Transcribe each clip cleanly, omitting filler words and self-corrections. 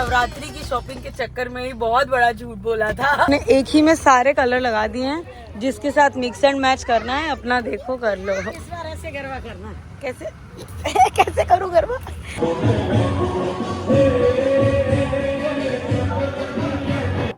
नवरात्रि की शॉपिंग के चक्कर में ही बहुत बड़ा झूठ बोला था। मैंने एक ही में सारे कलर लगा दिए हैं, जिसके साथ मिक्स एंड मैच करना है अपना देखो कर लो। इस बार ऐसे गरबा करना। कैसे कैसे करूँ गरबा?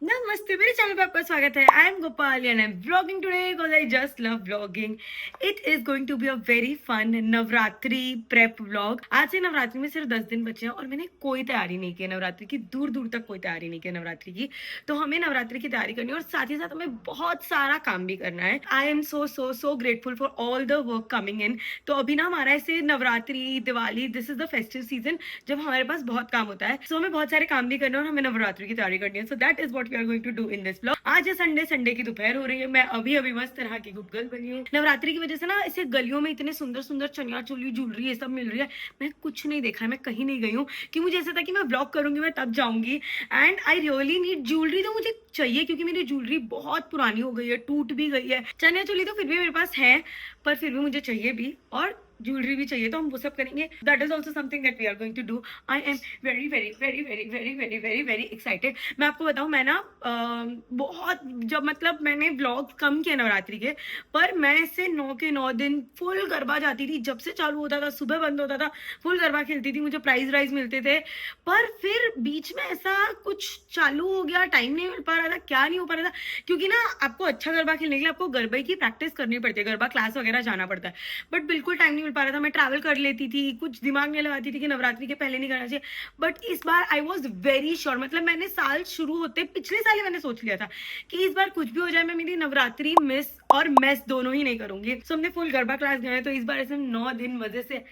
नमस्ते, मेरे चैनल पे आपका स्वागत है। I am Gopal and I am vlogging today because I just love vlogging. It is going to be a very fun Navratri prep vlog. आज से नवरात्रि में सिर्फ 10 दिन बचे हैं और मैंने कोई तैयारी नहीं की नवरात्रि की, दूर दूर तक कोई तैयारी नहीं की नवरात्रि की। तो हमें नवरात्रि की तैयारी करनी है और साथ ही साथ हमें बहुत सारा काम भी करना है। I am so grateful for all the work coming in. तो अभी ना हमारा ऐसे Navratri, Diwali, this is the festive season जब हमारे पास बहुत काम होता है। सो हमें बहुत सारे काम भी करने और हमें नवरात्रि की तैयारी करनी है। So that is what we are going to do in this vlog. आज है संडे की दोपहर हो रही है। मैं अभी मस्त तरह की गुपगल बनी हूँ। नवरात्रि की वजह से ना इसे गलियों में इतने सुंदर सुंदर चनिया चोली, ज्वेलरी ये सब मिल रही है। मैं कुछ नहीं देखा है, मैं कहीं नहीं गई हूँ कि मुझे ऐसा था कि मैं व्लॉग करूंगी मैं तब जाऊंगी। And I really need jewellery, तो मुझे चाहिए क्योंकि मेरी ज्वेलरी बहुत पुरानी हो गई है, टूट भी गई है। चनिया चोली तो फिर भी मेरे पास है, पर फिर भी मुझे चाहिए भी और ज्वेलरी भी चाहिए, तो हम वो सब करेंगे। That is also something that we are going to do. I am very very very very very very very very excited. मैं आपको बताऊं, मैं ना बहुत, जब मतलब मैंने व्लॉग कम किए नवरात्रि के, पर मैं इससे 9 के 9 दिन फुल गरबा जाती थी। जब से चालू होता था, सुबह बंद होता था, फुल गरबा खेलती थी। मुझे प्राइज राइज मिलते थे। पर फिर बीच में ऐसा कुछ चालू हो गया, टाइम नहीं मिल पा रहा था, क्या नहीं हो पा रहा था, क्योंकि ना आपको अच्छा गरबा खेलने के लिए आपको गरबे की प्रैक्टिस करनी पड़ती है, गरबा क्लास वगैरह जाना पड़ता है। बट बिल्कुल टाइम नहीं मिल पा रहा था। मैं ट्रैवल कर लेती थी, कुछ दिमाग में लगाती थी कि नवरात्रि के पहले नहीं करना चाहिए। बट इस बार आई वॉज वेरी श्योर, मतलब मैंने साल शुरू होते पिछले साल ही मैंने सोच लिया था कि इस बार कुछ भी हो जाए मैं मेरी नवरात्रि मिस और मेस दोनों ही नहीं करूंगी। सो हमने फुल गरबा क्लास गए, तो इस बार ऐसे 9 दिन मजे से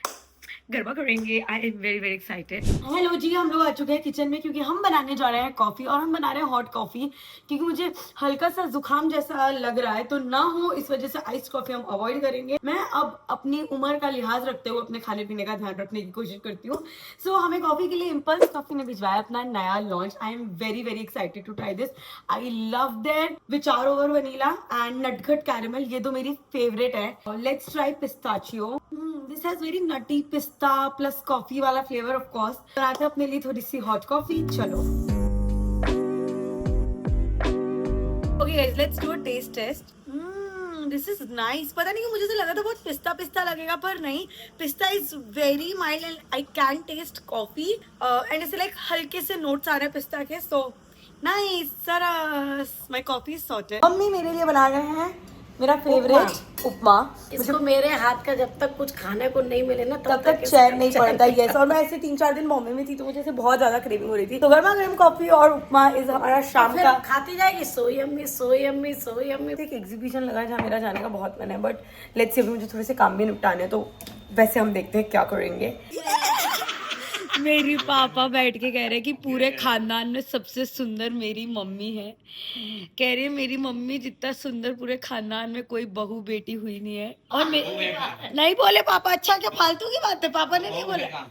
गरबा करेंगे। I am very very excited. Hello जी, हम लोग आ चुके हैं किचन में क्योंकि हम बनाने जा रहे हैं कॉफी, और हम बना रहे हैं हॉट कॉफी क्योंकि मुझे हल्का सा जुकाम जैसा लग रहा है, तो ना हो इस वजह से आइस कॉफी हम अवॉइड करेंगे। मैं अब अपनी उम्र का लिहाज रखते हुए अपने खाने पीने का ध्यान रखने की कोशिश करती हूँ। सो हमें कॉफी के लिए इम्पल्स कॉफी ने भिजवाया अपना नया launch. I am very very excited to try this. I love there विचार over vanilla and Natkhat caramel, ये दो मेरी फेवरेट है। Let's try pistachio. This has very nutty pista plus coffee वाला फ्लेवर ऑफ कोर्स। बनाते हैं अपने लिए थोड़ी सी हॉट कॉफी। चलो okay guys, let's do a taste test. This is nice. पता नहीं कि मुझे से लगा था बहुत पिस्ता पिस्ता लगेगा, पर नहीं, pista is very mild and I can taste coffee and ऐसे लाइक हल्के से नोट्स आ रहे हैं पिस्ता के। सो नाइस, सरस। My coffee is sorted. Mummy मेरे लिए बना रहे हैं मेरा फेवरेट उपमा। इसको मेरे हाथ का जब तक कुछ खाने को नहीं मिले ना तब तक चैन नहीं पड़ता। यस, और मैं ऐसे 3-4 दिन बॉम्बे में थी तो मुझे बहुत ज्यादा क्रेविंग हो रही थी। तो गर्मा गर्म कॉफी और उपमा इज हमारा शाम का। खाती जाएगी। सोई अम्मी सोई अम्मी सोई अम्मी। एक एग्जीबिशन लगा है जहाँ मेरा जाने का बहुत मन है, बट लेट्स सी, अभी मुझे थोड़े से काम भी निपटाने हैं, तो वैसे हम देखते हैं क्या करेंगे। मेरी पापा बैठ के कह रहे कि पूरे खानदान में सबसे सुंदर मेरी मम्मी है। कह रही है मेरी मम्मी जितना सुंदर पूरे खानदान में कोई बहू बेटी हुई नहीं है। और नहीं बोले पापा, अच्छा क्या फालतू की बात है, पापा ने नहीं बोला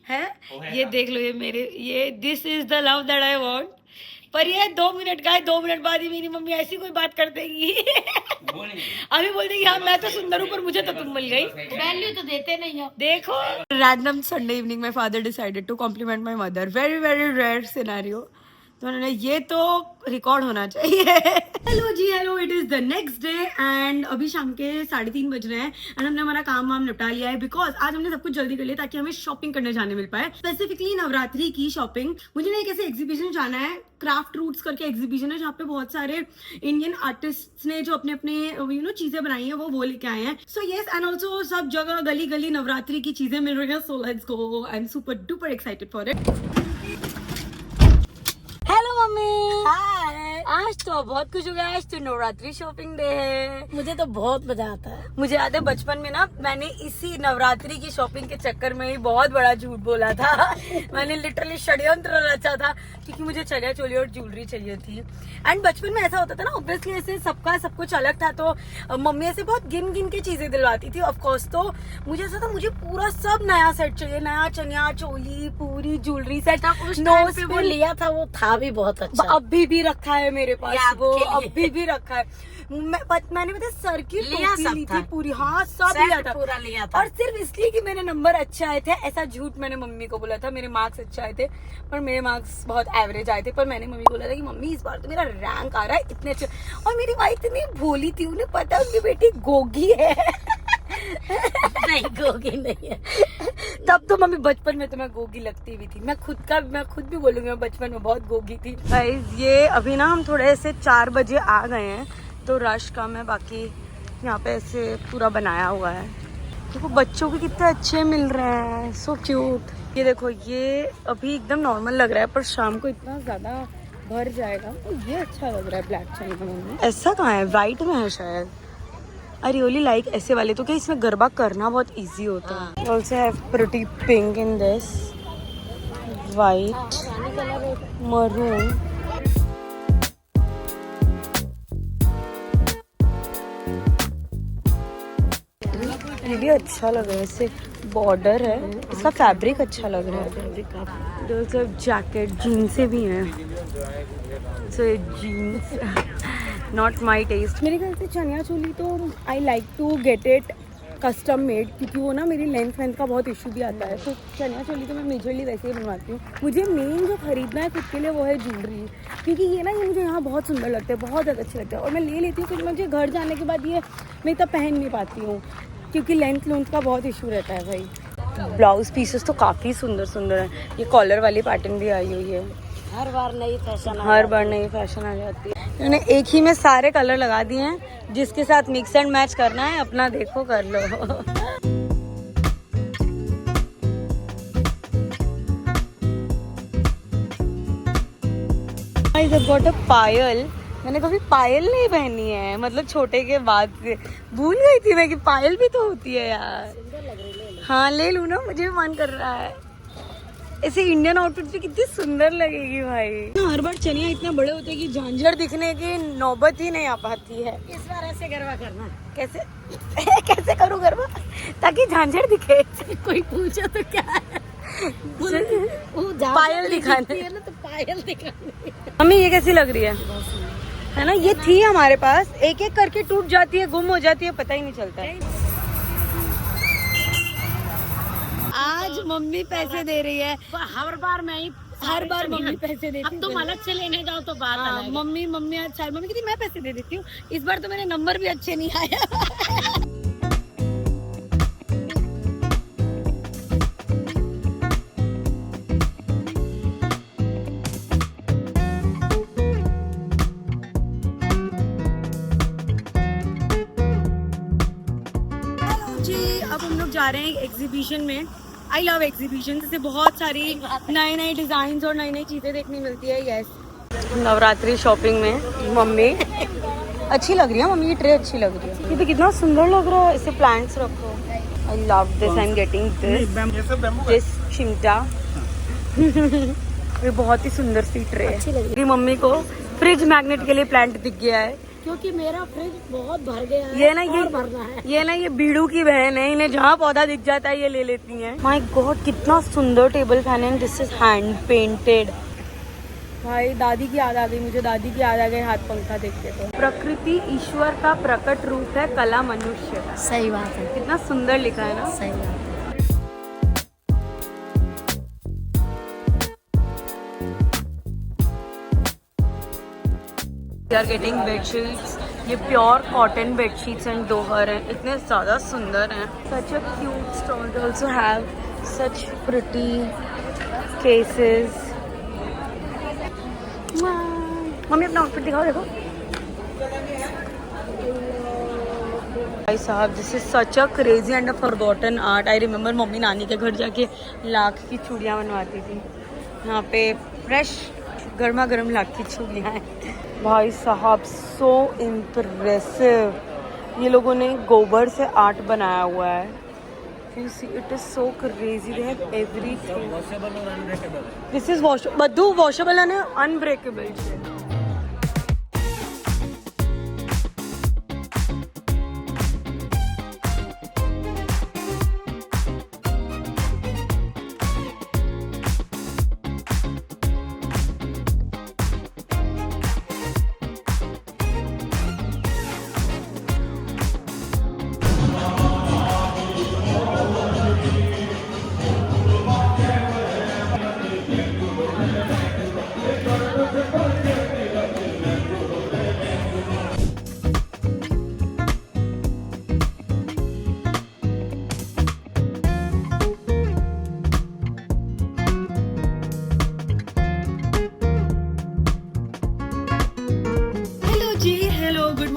है। ये देख लो, ये this is the love that I want. पर ये 2 मिनट का है, 2 मिनट बाद ही मेरी मम्मी ऐसी कोई बात कर देगी। अभी बोल देगी हाँ मैं तो सुंदर हूँ पर मुझे तो तुम मिल गई। वैल्यू तो देते नहीं हो। देखो, random Sunday evening my father decided to compliment my mother. Very very rare scenario. तो उन्होंने, ये तो रिकॉर्ड होना चाहिए। Hello ji, hello. It is the next day and अभी शाम के 3:30 बज रहे हैं एंड हमने हमारा काम वाम निपटा लिया है बिकॉज आज हमने सब कुछ जल्दी कर लिया ताकि हमें शॉपिंग करने जाने मिल पाए, स्पेसिफिकली नवरात्रि की शॉपिंग। मुझे ना एक ऐसे एग्जीबिशन जाना है, क्राफ्ट रूट्स करके एग्जीबिशन है, जहाँ पे बहुत सारे इंडियन आर्टिस्ट ने जो अपने अपने चीजें बनाई हैं वो लेके आए हैं। सो यस, एंड ऑल्सो सब जगह गली गली नवरात्रि की चीजें मिल रही है। So let's go, I am super duper excited for it. Hello mummy. Hi. आज तो बहुत कुछ हो गया, आज तो नवरात्रि शॉपिंग डे है। मुझे तो बहुत मजा आता है। मुझे याद है बचपन में ना मैंने इसी नवरात्रि की शॉपिंग के चक्कर में ही बहुत बड़ा झूठ बोला था। मैंने लिटरली षड्यंत्र रचा था क्योंकि मुझे चनिया चोली और ज्वेलरी चाहिए थी। एंड बचपन में ऐसा होता था ना, ऑब्वियसली ऐसे सबका सब कुछ अलग था, तो मम्मी ऐसे बहुत गिन गिन के चीजें दिलवाती थी ऑफकोर्स। तो मुझे ऐसा था मुझे पूरा सब नया सेट चाहिए, नया चनिया चोली, पूरी ज्वेलरी सेट। नोज पे वो लिया था, वो था भी बहुत अच्छा। अभी भी रखा है मेरे पास, वो अभी भी रखा है। मैंने पता सर की लिया टोपी सब ली था। थी पूरी, हाँ सब सेट लिया था पूरा लिया था। और सिर्फ इसलिए कि मेरे नंबर अच्छे आए थे, ऐसा झूठ मैंने मम्मी को बोला था। मेरे मार्क्स अच्छे आए थे पर मेरे मार्क्स बहुत एवरेज आए थे, पर मैंने मम्मी को बोला था कि मम्मी इस बार तो मेरा रैंक आ रहा है इतने अच्छे। और मेरी माँ इतनी भोली थी, उन्हें पता उनकी बेटी गोगी है। नहीं गोगी नहीं है। तब तो मम्मी बचपन में तो मैं गोगी लगती भी थी, मैं खुद भी बोलूंगी मैं बचपन में बहुत गोगी थी। गाइस ये अभी ना हम थोड़े से 4 बजे आ गए हैं तो रश कम है, बाकी यहाँ पे ऐसे पूरा बनाया हुआ है। देखो बच्चों के कितने अच्छे मिल रहे हैं, सो क्यूट। ये देखो ये अभी एकदम नॉर्मल लग रहा है पर शाम को इतना ज्यादा भर जाएगा। तो ये अच्छा लग रहा है ब्लैक चाइना में। ऐसा कहाँ है, वाइट में है शायद। आई रियली लाइक ऐसे वाले, तो क्या इसमें गरबा करना बहुत इजी होता है। Also have pretty pink in this, white, maroon. ये भी अच्छा लग रहा है, ऐसे बॉर्डर है, इसका फैब्रिक अच्छा लग रहा है। जैकेट जीन्स भी हैं, so jeans not my taste. मेरे ख्याल से चनिया चोली तो I like to get it custom made, क्योंकि वो ना मेरी लेंथ का बहुत इशू भी आता है। तो चनिया चोली तो मैं मेजरली वैसे ही बनवाती हूँ। मुझे मेन जो खरीदना है खुद के लिए वो है ज्वेलरी, क्योंकि ये ना ये मुझे यहाँ बहुत सुंदर लगता है, बहुत ज़्यादा अच्छे लगता है। और मैं ले लेती हूँ क्योंकि मुझे घर जाने के बाद ये मैं तब पहन नहीं पाती हूँ, क्योंकि लेंथ का बहुत इशू रहता है भाई। ब्लाउज पीसेस तो काफ़ी सुंदर सुंदर है। ये कॉलर वाली पैटर्न भी आई हुई है। हर बार नई फैशन आ जाती है। इन्होंने एक ही में सारे कलर लगा दिए हैं, जिसके साथ मिक्स एंड मैच करना है अपना देखो कर लो। I got a पायल। मैंने कभी पायल नहीं पहनी है, मतलब छोटे के बाद से भूल गई थी मैं कि पायल भी तो होती है यार। हाँ ले लूँ ना, मुझे भी मन कर रहा है। ऐसे इंडियन आउटफिट भी कितनी सुंदर लगेगी भाई। हर बार चनिया इतना बड़े होते हैं कि झांझर दिखने की नौबत ही नहीं आ पाती है। इस बार ऐसे गरबा करना। कैसे कैसे करूँ गरबा ताकि झांझर दिखे? कोई पूछे तो क्या है? वो पायल दिखाने है ना, तो पायल दिखाने। मम्मी ये कैसी लग रही है ना? ये थी हमारे पास, एक एक करके टूट जाती है, गुम हो जाती है, पता ही नहीं चलता है। आज मम्मी पैसे दे रही है। हर बार मैं ही हर बार मम्मी पैसे देती है। अब तुम अलग से लेने जाओ तो बात अलग है। मम्मी आज सारी मम्मी कहती मैं पैसे दे देती हूँ। इस बार तो मेरे नंबर भी अच्छे नहीं आया। अब हम लोग जा रहे हैं एग्जीबिशन में। आई लव एग्जीबिशन, जैसे बहुत सारी नए नए डिजाइन और नई नई चीजें देखने मिलती है। यस, नवरात्रि शॉपिंग में मम्मी अच्छी लग रही है। मम्मी ये ट्रे अच्छी लग रही है। ये तो कितना सुंदर लग रहा है, इसे प्लांट्स रखो। I love this, I am getting this चिमटा। ये बहुत ही सुंदर सी ट्रे है। मेरी मम्मी को फ्रिज मैग्नेट के लिए प्लांट दिख गया है, क्योंकि मेरा फ्रिज बहुत भर गया है। ये ना भरना है। ये बीड़ू की बहन है, इन्हें जहाँ पौधा दिख जाता है ये ले लेती हैं। माय गॉड कितना सुंदर टेबल फैन है, दिस इज हैंड पेंटेड। भाई दादी की याद आ गई मुझे, दादी की याद आ गई हाथ पंखा देख के। तो प्रकृति ईश्वर का प्रकट रूप है, कला मनुष्य का। सही बात है, कितना सुंदर लिखा है ना। सही बात है। We are getting bedsheets, ये प्योर कॉटन बेडशीट्स एंड दोहर हैं, इतने ज़्यादा सुंदर हैं। Such a cute stall, they also have such pretty cases. Mummy अपना आउटफिट दिखाओ, देखो भाई साहब, this is such a crazy and a forgotten art. I remember mummy नानी के घर जाके लाख की चूड़ियाँ बनवाती थी। यहाँ पे फ्रेश गर्मा गर्म लाख की चूड़ियाँ हैं। भाई साहब सो इम्प्रेसिव। ये लोगों ने गोबर से आर्ट बनाया हुआ है। You see, it is so crazy. They have everything. Washable or unbreakable? This is washable. Badhu washable and unbreakable.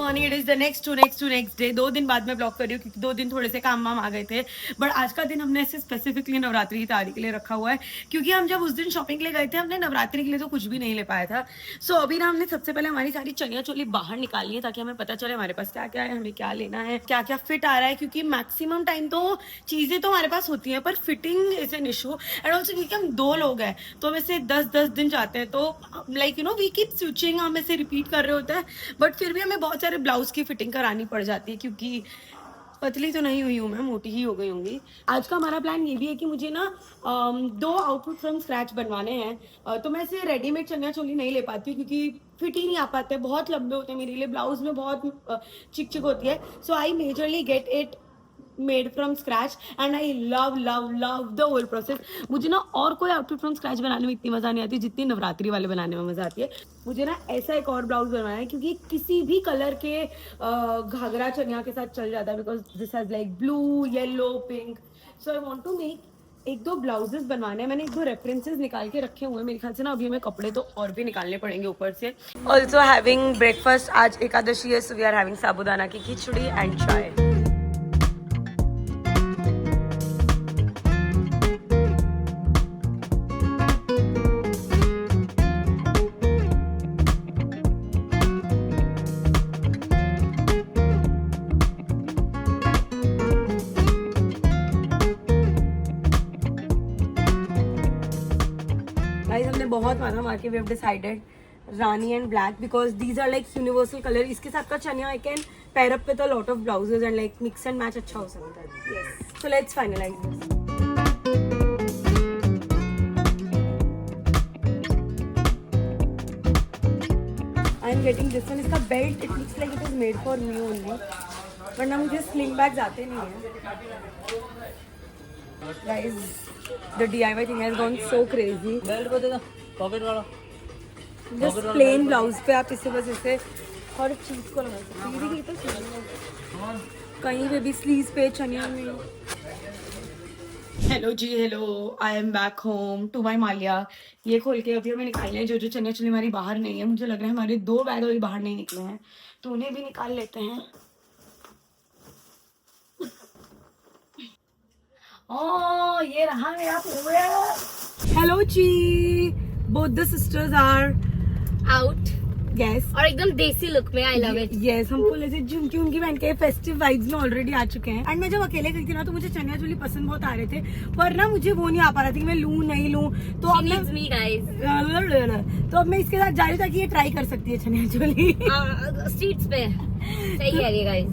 Morning, it is the next day. 2 दिन बाद मैं ब्लॉग कर रही हूँ क्योंकि 2 दिन थोड़े से काम वाम आ गए थे, बट आज का दिन हमने ऐसे स्पेसिफिकली नवरात्रि की तैयारी के लिए रखा हुआ है क्योंकि हम जब उस दिन शॉपिंग के लिए गए थे हमने नवरात्रि के लिए तो कुछ भी नहीं ले पाया था। सो अभी ना हमने सबसे पहले हमारी सारी चनिया चोली बाहर निकाली है ताकि हमें पता चले हमारे पास क्या क्या है, हमें क्या लेना है, क्या क्या फिट आ रहा है, क्योंकि मैक्सिमम टाइम तो चीजें तो हमारे पास होती हैं पर fitting is an issue. And also क्योंकि हम 2 लोग हैं तो वैसे 10-10 दिन जाते हैं तो लाइक वी कीप स्विचिंग, हम ऐसे रिपीट कर रहे होते हैं, बट फिर भी हमें बहुत सारे ब्लाउज की फिटिंग करानी पड़ जाती है क्योंकि पतली तो नहीं हुई हूँ मैं, मोटी ही हो गई होंगी। आज का हमारा प्लान ये भी है कि मुझे ना 2 आउटफिट फ्रॉम स्क्रैच बनवाने हैं। तो मैं ऐसे रेडीमेड चनिया चोली नहीं ले पाती हूँ क्योंकि फिट ही नहीं आ पाते, बहुत लंबे होते हैं मेरे लिए, ब्लाउज में बहुत चिक चिक होती है। So I majorly get it made from scratch and I love love love the whole process. मुझे ना और कोई आउटफिट फ्रॉम स्क्रैच बनाने में इतनी मजा नहीं आती जितनी नवरात्रि वाले बनाने में मजा आती है। मुझे ना ऐसा एक और ब्लाउज बनवाना है क्योंकि किसी भी कलर के घाघरा चनिया के साथ चल जाता है, because this has like blue, yellow, pink. So I want to make 1-2 blouses बनवाने हैं। मैंने 1-2 रेफरेंसेस निकाल के रखे हुए हैं, मेरे ख्याल से ना अभी हमें कपड़े तो और भी निकालने पड़ेंगे ऊपर से। ऑल्सो हैविंग ब्रेकफास्ट, आज एकादशी है, so we are having sabudana की खिचड़ी एंड चाय। हमने बहुत माना मार के we have decided rani and black because these are like universal colour. इसके साथ का चनिया I can pair up with a lot of blouses and like mix and match अच्छा हो सकता है। Yes, so let's finalise this. I am getting this one. इसका belt it looks like it is made for me only, वरना मुझे sling bags आते नहीं है। Guys, the DIY thing has gone so crazy. Belt को देगा pocket वाला, Just plain blouse पे आप इसे बस इसे हर चीज को लगा सकते हैं। ये तो कहीं पे भी स्लीव्स पे, चनिया में। Hello ji, hello, I am back home to my मालिया। ये खोल के अभी हमें निकालने हैं जो जो चनिया चोली हमारी बाहर नहीं है। मुझे लग रहा है हमारे 2 बैग अभी बाहर नहीं निकले हैं तो उन्हें भी निकाल लेते हैं। Oh, ये रहा मेरा पूरा। हेलो जी, both the sisters are out yes और एकदम देसी लुक में। I love it. yes, हम फुल ऐसे झुमकी उनकी पहन के फेस्टिव वाइब्स में ऑलरेडी आ चुके हैं। एंड मैं जब अकेले गई थी ना तो मुझे चनिया चोली पसंद बहुत आ रहे थे, पर ना मुझे वो नहीं आ पा रहा था कि मैं लूं नहीं लूं। तो अब मैं मी गाइस, तो अब मैं इसके साथ जा रही हूँ ताकि ये ट्राई कर सकती है चनिया चोली स्ट्रीट्स पे। सही कह रही है गाइस।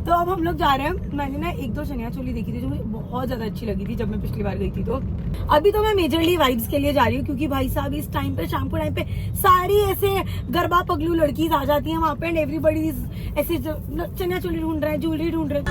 तो अब हम लोग जा रहे हैं। मैंने ना 1-2 चनिया चोली देखी थी जो मुझे बहुत ज्यादा अच्छी लगी थी जब मैं पिछली बार गई थी। तो अभी तो मैं मेजरली वाइब्स के लिए जा रही हूँ क्योंकि भाई साहब इस टाइम पे, शाम को टाइम पे सारी ऐसे गरबा पगलू लड़की आ जाती है वहाँ पे एंड एवरीबॉडी ऐसे चनिया चोली ढूंढ रहा है, ज्वेलरी ढूंढ रहा है।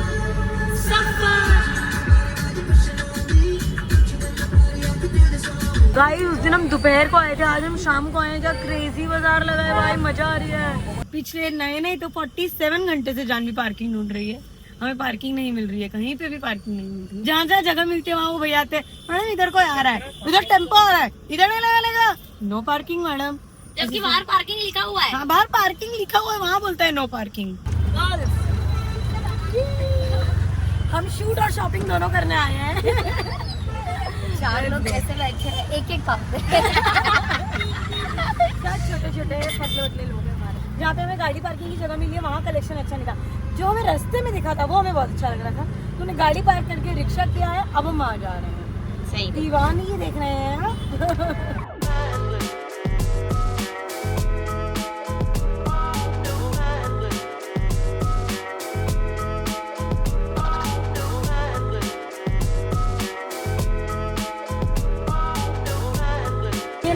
गाइस, उस दिन हम दोपहर को आए थे, आज हम शाम को आए। क्या क्रेजी बाजार लगा है भाई, मजा आ रही है। पिछले नए तो 47 घंटे से जानवी पार्किंग ढूंढ रही है, हमें पार्किंग नहीं मिल रही है, कहीं पे भी पार्किंग नहीं मिल रही। जहाँ जहाँ जगह मिलती है वहाँ वो भैया आते हैं, मैडम इधर कोई आ रहा है, इधर टेम्पो आ रहा है, इधर नहीं लगेगा, नो पार्किंग मैडम। जबकि बाहर पार्किंग लिखा हुआ है। हाँ, बाहर पार्किंग लिखा हुआ है, वहाँ बोलता है नो पार्किंग। हम शूट और शॉपिंग दोनों करने आए हैं। 4 लोग ऐसे बैठे हैं एक पंप पे। छोटे पतले लोग हैं हमारे। जहाँ पे हमें गाड़ी पार्किंग की जगह मिली है वहाँ कलेक्शन अच्छा नहीं था, जो हमें रास्ते में दिखा था वो हमें बहुत अच्छा लग रहा था। तो उन्हें गाड़ी पार्क करके रिक्शा किया है, अब हम आ जा रहे हैं। सही दीवान ये देख रहे हैं।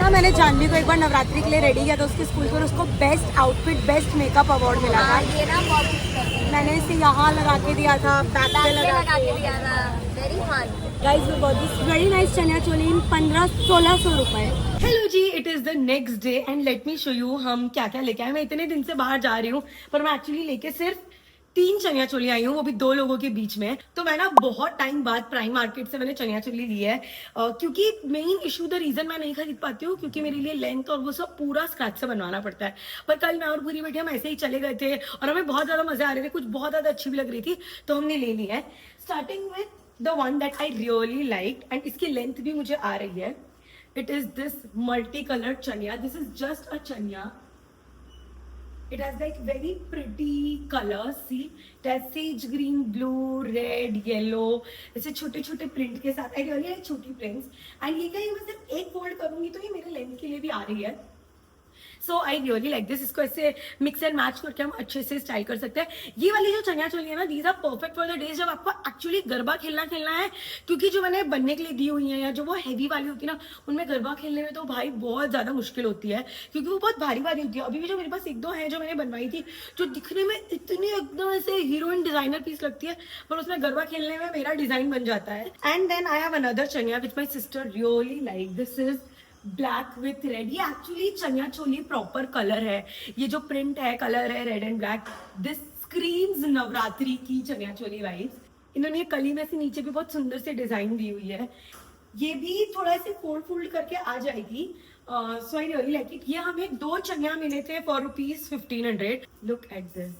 मैंने जानवी को एक बार नवरात्रि के लिए रेडी किया था उसके स्कूल पर, उसको best outfit, best makeup award मिला था। ये ना बहुत मैंने इसे यहाँ लगा के दिया था, बैक पे लगा के दिया था। Very fun guys, we bought this very nice chaniya choli in 1500-1600 रुपए। Hello ji, it is the next day and let me show you हम क्या क्या लेके आए। मैं इतने दिन से बाहर जा रही हूँ पर मैं एक्चुअली लेके सिर्फ 3 चनिया चोली आई हूँ, वो भी 2 लोगों के बीच में। तो मैं ना बहुत टाइम बाद प्राइम मार्केट से मैंने चनिया चोली ली है, क्योंकि मेन इशू द रीजन मैं नहीं खरीद पाती हूँ क्योंकि मेरे लिए लेंथ और वो सब पूरा स्क्रैच से बनवाना पड़ता है। पर कल मैं और पूरी बेटी हम ऐसे ही चले गए थे और हमें बहुत ज्यादा मजे आ रहे थे, कुछ बहुत ज्यादा अच्छी भी लग रही थी तो हमने ले ली है। Starting with the one that I really like and इसकी लेंथ भी मुझे आ रही है। It is this multi coloured chaniya. This is just a chaniya. It has like very pretty colors. See, it has sage green, blue, red, yellow. ऐसे छोटे छोटे print के साथ. I really like छोटी प्रिंट्स. And ये कहीं मैं सिर्फ एक फोल्ड करूंगी तो ये मेरे लेंथ के लिए भी आ रही है. So I really like this. इसको ऐसे मिक्स एंड मैच करके हम अच्छे से स्टाइल कर सकते हैं. ये वाली जो चनिया चोली है ना, these are perfect for the days जब आपको एक्चुअली गरबा खेलना है. क्योंकि जो मैंने बनने के लिए दी हुई है या जो वो हैवी वाली होती है ना, उनमें गरबा खेलने में तो भाई बहुत ज्यादा मुश्किल होती है क्योंकि वो बहुत भारी भारी होती है. अभी भी जो मेरे पास 1-2 है जो मैंने बनवाई थी, जो दिखने में इतनी एकदम ऐसे हीरोइन डिजाइनर पीस लगती है, पर उसमें गरबा खेलने में मेरा डिजाइन बन जाता है. And then I have another chaniya which my sister really like. This is black with red. ये actually chaniya choli proper colour है. ये जो प्रिंट है, कलर है red and black. This screams Navratri की चनिया चोली वाइब्स. इन्होंने कली में से नीचे भी बहुत सुंदर से डिजाइन दी हुई है. ये भी थोड़ा से फोल्ड करके आ जाएगी. सो आई रियली लाइक इट. ये हमें 2 चनिया मिले थे फॉर ₹1500. Look at this.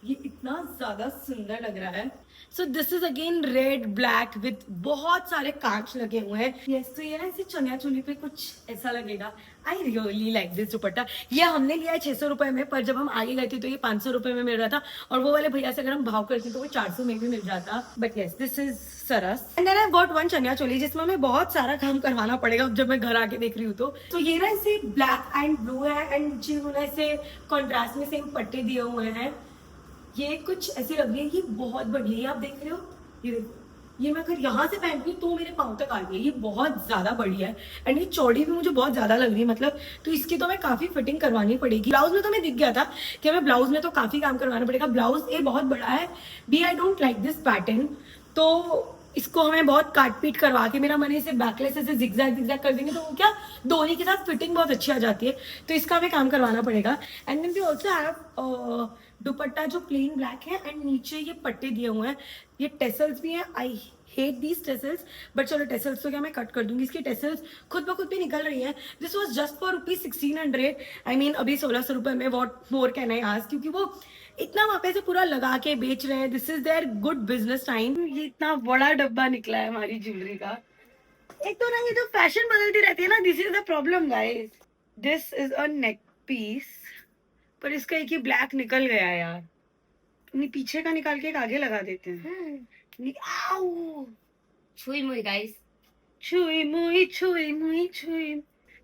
ये इतना ज्यादा सुंदर लग रहा है. So this is again red black with बहुत सारे कांच लगे हुए हैं. यस, तो ये ना इसे चनिया चोली पे कुछ ऐसा लगेगा. आई रियली लाइक दिस दुपट्टा. ये हमने लिया है 600 रुपए में, पर जब हम आगे गए थे तो ये 500 रुपए में मिल रहा था और वो वाले भैया से अगर हम भाव करते तो वो 400 में भी मिल जाता. बट यस, दिस इज सरस. And then I got one chaniya choli जिसमें हमें बहुत सारा काम करवाना पड़ेगा जब मैं घर आके देख रही हूँ तो ये ना इसे ब्लैक एंड ब्लू है एंड जिन्होंने इसे कॉन्ट्रास्ट में सेम पट्टे दिए हुए हैं. ये कुछ ऐसी लग रही है. ये बहुत बढ़िया है. आप देख रहे हो, ये देखो. ये मैं अगर यहाँ से पहनती हूँ तो मेरे पाँव तक आ गई है. ये बहुत ज्यादा बढ़िया है एंड ये चौड़ी भी मुझे बहुत ज्यादा लग रही है. मतलब तो इसकी तो मैं काफी फिटिंग करवानी पड़ेगी. ब्लाउज में तो मैं दिख गया था कि हमें ब्लाउज में तो काफी काम करवाना पड़ेगा. ब्लाउज ये बहुत बड़ा है. बी I don't like this pattern, तो इसको हमें बहुत काट पीट करवा के, मेरा मन इसे बैकलेस ऐसे जिगजैग कर देंगे तो वो क्या दोनों के साथ फिटिंग बहुत अच्छी आ जाती है. तो इसका हमें काम करवाना पड़ेगा. And then we also have dupatta जो प्लेन ब्लैक है एंड नीचे ये पट्टे दिए हुए हैं. ये टेसल्स भी हैं. I hate these tassels, but चलो टेसल्स तो क्या मैं कट कर दूंगी. इसकी टेसल्स खुद ब खुद भी निकल रही है. This was just for ₹1600. I mean अभी 1600 रुपए में what more can I ask, क्योंकि वो इतना वहां पे से पूरा लगा के बेच रहे हैं. This is their good business time. ये इतना बड़ा डब्बा निकला है हमारी ज्वेलरी का. एक तो ना ये जो फैशन बदलती रहती है ना, this is the problem guys. This is a neck piece, पर इसका एक ही ब्लैक निकल गया यार. नहीं, पीछे का निकाल के एक आगे लगा देते हैं. आओ, छुई मुई गाइस. छुई मुई छुई मुई छुई.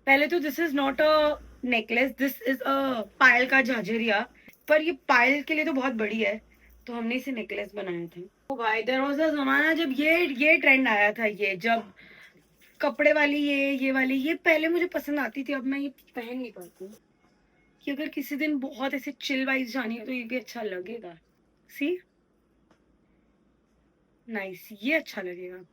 पहले तो this is not a necklace, this is a payal का झांझरिया. पर ये पायल के लिए तो बहुत बड़ी है तो हमने इसे नेकलेस बनाया था. ओ भाई, देयर वाज अ जमाना जब ये ट्रेंड आया था. ये जब कपड़े वाली ये वाली ये पहले मुझे पसंद आती थी. अब मैं ये पहन नहीं पाती हूँ कि अगर किसी दिन बहुत ऐसे चिल वाइज जानी है तो ये भी अच्छा लगेगा. सी नाइस, ये अच्छा लगेगा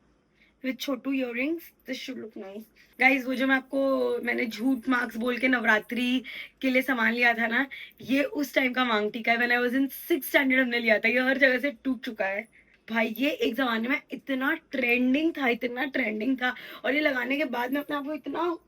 with Chhotu earrings. This should look nice. Guys, वो जो मैंने झूठ मार्क्स बोल के नवरात्रि के लिए सामान लिया था ना, ये उस टाइम का मांग टीका है. When I was in 6th standard हमने लिया था. ये हर जगह से टूट चुका है भाई. ये एक जमाने में इतना ट्रेंडिंग था और ये लगाने के बाद में अपने आप को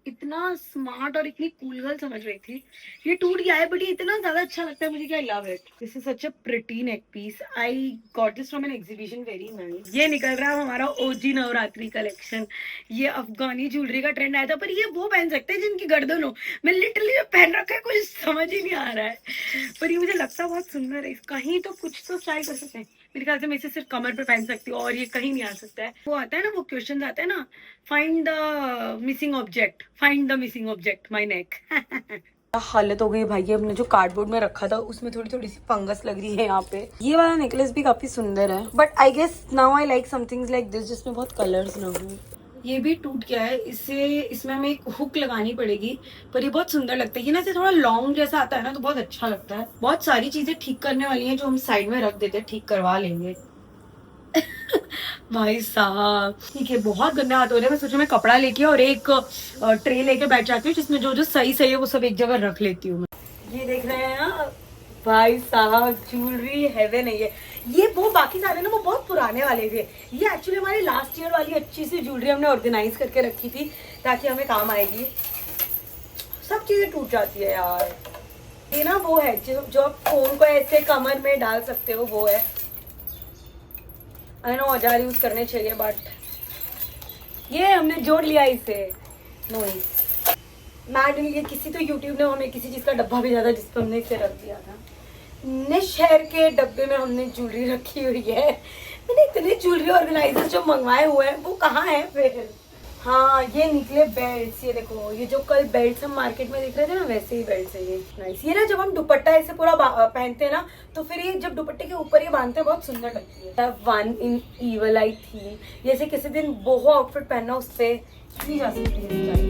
इतना स्मार्ट और इतनी कूल गर्ल समझ रही थी. ये टूट गया है बट ये इतना ज्यादा अच्छा लगता है मुझे कि I love it. This is such a pretty neck piece. I got this from an exhibition. Very nice. ये निकल रहा है हमारा ओजी नवरात्रि कलेक्शन. ये अफगानी ज्वेलरी का ट्रेंड आया था, पर ये वो पहन सकते हैं जिनकी गर्दन हो. मैं लिटरली जो पहन रखा है कुछ समझ ही नहीं आ रहा है, पर ये मुझे लगता बहुत सुंदर है. कहीं तो कुछ तो ट्राई कर सकते हैं. मेरे ख्याल से मैं इसे सिर्फ कमर पे पहन सकती हूँ और ये कहीं नहीं आ सकता है. वो आता है ना, वो क्वेश्चन आता है ना, find the missing object my नेक. हालत हो गई भाई. ये हमने जो कार्डबोर्ड में रखा था उसमें थोड़ी सी फंगस लग रही है यहाँ पे. ये वाला नेकलेस भी काफी सुंदर है, but I guess now I like something like this जिसमें बहुत कलर्स ना हो. ये भी टूट गया है. इसमें हमें एक हुक लगानी पड़ेगी, पर ये बहुत सुंदर लगता है. ये ना से थोड़ा लॉन्ग जैसा आता है ना, तो बहुत अच्छा लगता है. बहुत सारी चीजें ठीक करने वाली हैं जो हम साइड में रख देते हैं, ठीक करवा लेंगे. भाई साहब, ठीक है, बहुत गंदे हाथ हो रहे हैं. मैं सोचू मैं कपड़ा लेके और एक ट्रे लेके बैठ जाती हूँ जिसमें जो सही है वो सब एक जगह रख लेती हूँ. ये देख रहे हैं ना, भाई साहब ज्वेलरी हेवन है ये वो बाकी सारे ना वो बहुत पुराने वाले थे। ये एक्चुअली हमारी लास्ट ईयर वाली अच्छी सी ज्वेलरी हमने ऑर्गेनाइज करके रखी थी ताकि हमें काम आएगी। सब चीजें टूट जाती है यार। ये ना वो है जो आप फोन को ऐसे कमर में डाल सकते हो, वो है। आई नो 1000 यूज करने चाहिए बट ये हमने जोड़ लिया इसे। नोइस मैड ये किसी तो यूट्यूब ने हमें किसी चीज का डब्बा भेजा था जिसपे हमने इसे रख दिया था। शहर के डब्बे में हमने ज्वेलरी रखी हुई है। मैंने इतने ज्वेलरी ऑर्गेनाइजर जो मंगवाए हुए हैं वो कहाँ है फिर। हाँ ये निकले बेल्ट्स, ये देखो ये जो कल बेल्ट्स हम मार्केट में देख रहे थे ना वैसे ही बेल्ट्स है ये। नाइस। ये ना जब हम दुपट्टा ऐसे पूरा पहनते हैं ना तो फिर ये जब दुपट्टे के ऊपर ये बांधते हैं बहुत सुंदर लगती है। वन इन ईवल आई थी, जैसे किसी दिन बोहो आउटफिट पहनना उससे नहीं जा सकती है।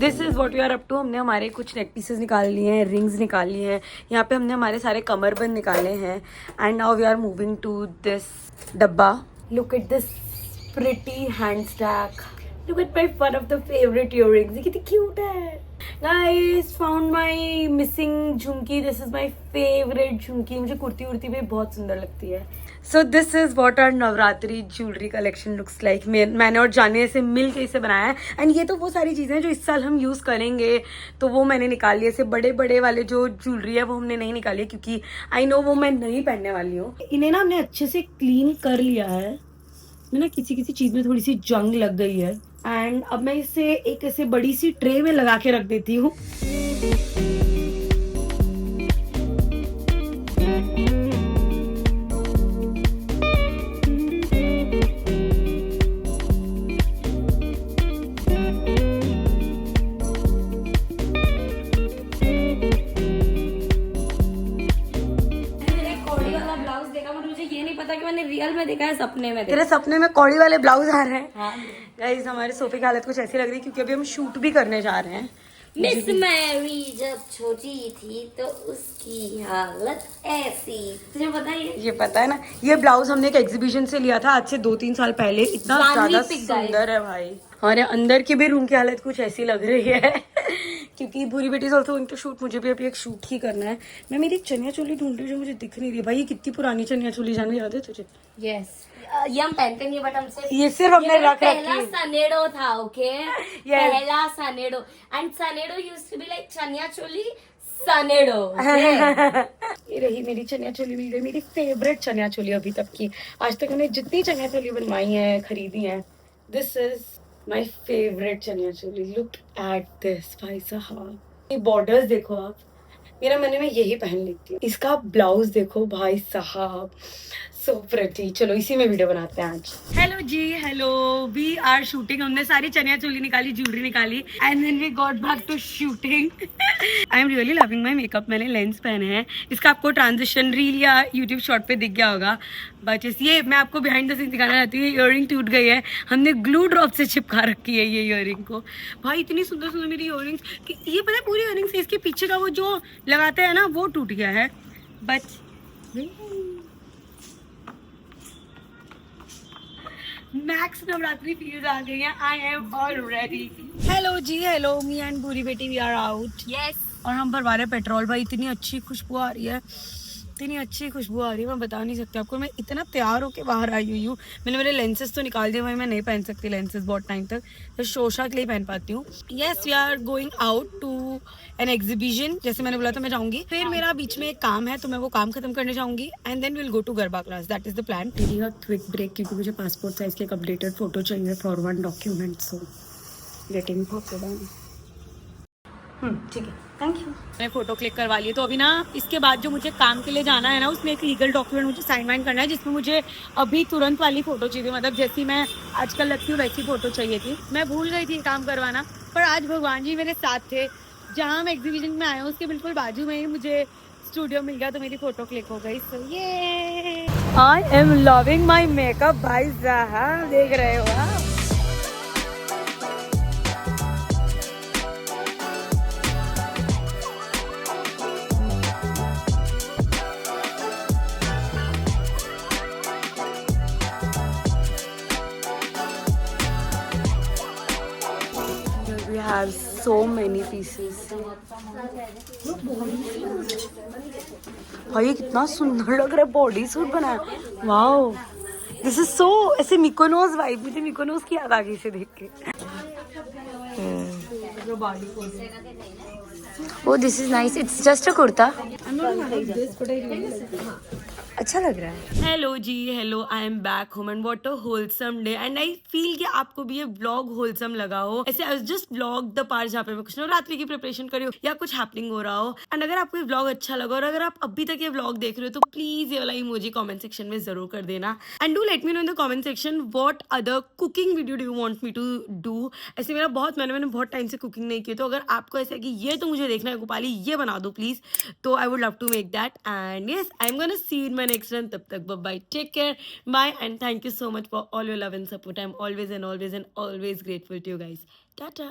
This is what we are up to. हमने हमारे कुछ नेक पीसेस निकाल लिए हैं, रिंग्स निकाल लिए हैं, यहाँ पे हमने हमारे सारे कमरबंद निकाले हैं। And now we are moving to this डब्बा। Look at this pretty hand stack, look at my one of the favourite earrings. ये कितनी क्यूट है। Guys found my missing jhumki. This is my favourite jhumki. मुझे कुर्ती उर्ती भी बहुत सुंदर लगती है। So this is what our Navratri jewellery collection looks like. मैंने और जाने से मिल के इसे बनाया है। एंड ये तो वो सारी चीज़ें जो इस साल हम यूज़ करेंगे तो वो मैंने निकाल लिया। ऐसे बड़े बड़े वाले जो ज्वेलरी है वो हमने नहीं निकाली क्योंकि आई नो वो मैं नहीं पहनने वाली हूँ। इन्हें ना हमने अच्छे से क्लीन कर लिया है। ना किसी किसी चीज़ में थोड़ी सी जंग लग गई है। एंड अब मैं इसे एक ऐसे बड़ी सी ट्रे में लगा के रख देती हूँ। मैंने रियल में देखा है, सपने में तेरे सपने में कौड़ी वाले ब्लाउज आ रहे हैं। गाइस हमारे सोफे की हालत कुछ ऐसी लग रही है क्योंकि अभी हम शूट भी करने जा रहे हैं। मिस मैरी जब छोटी थी तो उसकी हालत ऐसी, तुझे पता है? ये पता है ना। ये ब्लाउज हमने एक एग्जीबिशन से लिया था आज से 2-3 साल पहले। इतना ज्यादा सुंदर है भाई। हमारे अंदर की भी रूम की हालत कुछ ऐसी लग रही है क्योंकि भूरी बेटी ऑल्सो गोइंग टू शूट। मुझे भी अभी एक शूट ही करना है। मैं मेरी चनिया चोली ढूंढ रही हूँ जो मुझे दिख नहीं रही। भाई ये कितनी पुरानी चनिया चोली जाने याद है तुझे? यस ये हम पहनते नहीं बट हमसे ये सिर्फ हमने रख रखी पहला सनेडो था। ओके पहला Sanedo and Sanedo used to be like chaniya choli सनेडो। ये रही मेरी चनिया चोली, मिल गई मेरी फेवरेट चनिया चोली अभी तक की। आज तक हमने जितनी चनिया चोली बनवाई है खरीदी है, this is my favourite chaniya choli. Look at this भाई साहब। ये बॉर्डर्स देखो आप, मेरा मन में यही पहन लेती हूँ। इसका ब्लाउज देखो भाई साहब, सो प्रिटी। चलो इसी में वीडियो बनाते हैं आज। Hello ji, hello. We are shooting. हमने सारी चनिया चोली निकाली, ज्वेलरी निकाली and then we got back to shooting. I am really loving my makeup. मैंने लेंस पहने हैं। इसका आपको ट्रांजिशन रील या यूट्यूब शॉर्ट पे दिख गया होगा। बट ये मैं आपको बिहाइंड द सीन दिखाना चाहती हूँ। इयररिंग टूट गई है, हमने ग्लू ड्रॉप से चिपका रखी है ये इयररिंग को। भाई इतनी सुंदर सुंदर मेरी इयररिंग्स कि ये पता है पूरी इयररिंग्स इसके पीछे का वो जो लगाते हैं ना वो टूट गया है। बट मैक्स नवरात्रि फील्स आ गई हैं। I am already. Hello ji, hello. Me and पूरी बेटी वी आर आउट। यस। और हम भरवा रहे पेट्रोल। भाई इतनी अच्छी खुशबू आ रही है, इतनी अच्छी खुशबू आ रही है, मैं बता नहीं सकती आपको। मैं इतना तैयार होके बाहर आई हुई हूँ। मैंने मेरे लेंसेज तो निकाल दिए भाई, मैं नहीं पहन सकती लेंसेज बहुत टाइम तक, तो शोशा के लिए पहन पाती हूँ। Yes we are going out to an exhibition. जैसे मैंने बोला था मैं जाऊँगी, फिर मेरा बीच में एक काम है तो मैं वो काम खत्म करने जाऊँगी and then will go to garba class. That is the plan. Taking a quick break क्योंकि मुझे पासपोर्ट साइज के एक अपडेटेड फोटो चाहिए for one document. So getting photo down. ठीक है, थैंक यू। मैंने फोटो क्लिक करवा ली। तो अभी ना इसके बाद जो मुझे काम के लिए जाना है ना, उसमें एक लीगल डॉक्यूमेंट मुझे साइन वाइन करना है जिसमें मुझे अभी तुरंत वाली फोटो चाहिए। मतलब जैसी मैं आजकल लगती हूँ वैसी फोटो चाहिए थी। मैं भूल गई थी काम करवाना, पर आज भगवान जी मेरे साथ थे। जहाँ हम एग्जीबिशन में आए हैं उसके बिल्कुल बाजू में ही मुझे स्टूडियो मिल गया तो मेरी फोटो क्लिक हो गई। सो ये I am loving my makeup भाई साहब, देख रहे हो आप। have so many pieces. भाई कितना सुंदर लग रहा है, बॉडी सूट बनाया. वाओ, दिस इज सो ऐसे मिकोनोस वाइब. मुझे मिकोनोस की याद आ गई इसे देख के. Oh, this is nice. It's just a kurta. अच्छा लग रहा है. Hello ji, hello, I am back home and what a wholesome day. And I feel कि आपको भी ये व्लॉग होलसम लगा हो. ऐसे I just vlog the part जहाँ पे मैं कुछ नवरात्रि की प्रिपरेशन कर रही हूँ या कुछ हैपनिंग हो रहा हो. एंड अगर आपको ये व्लॉग अच्छा लगा और अगर आप अभी तक ये व्लॉग देख रहे हो तो प्लीज ये वाला इमोजी कमेंट सेक्शन में जरूर कर देना. And do let me know in the comment section what other cooking video do you want me to do. ऐसे मैंने बहुत टाइम से कुकिंग नहीं की, तो अगर आपको ऐसा है कि ये तो मुझे देखना है गोपाली, ये बना दो प्लीज, तो I would love to make that. And yes, I am gonna see in my next one. तब तक bye, take care, bye, and thank you so much for all your love and support. I'm always and always and always grateful to you guys. Tata.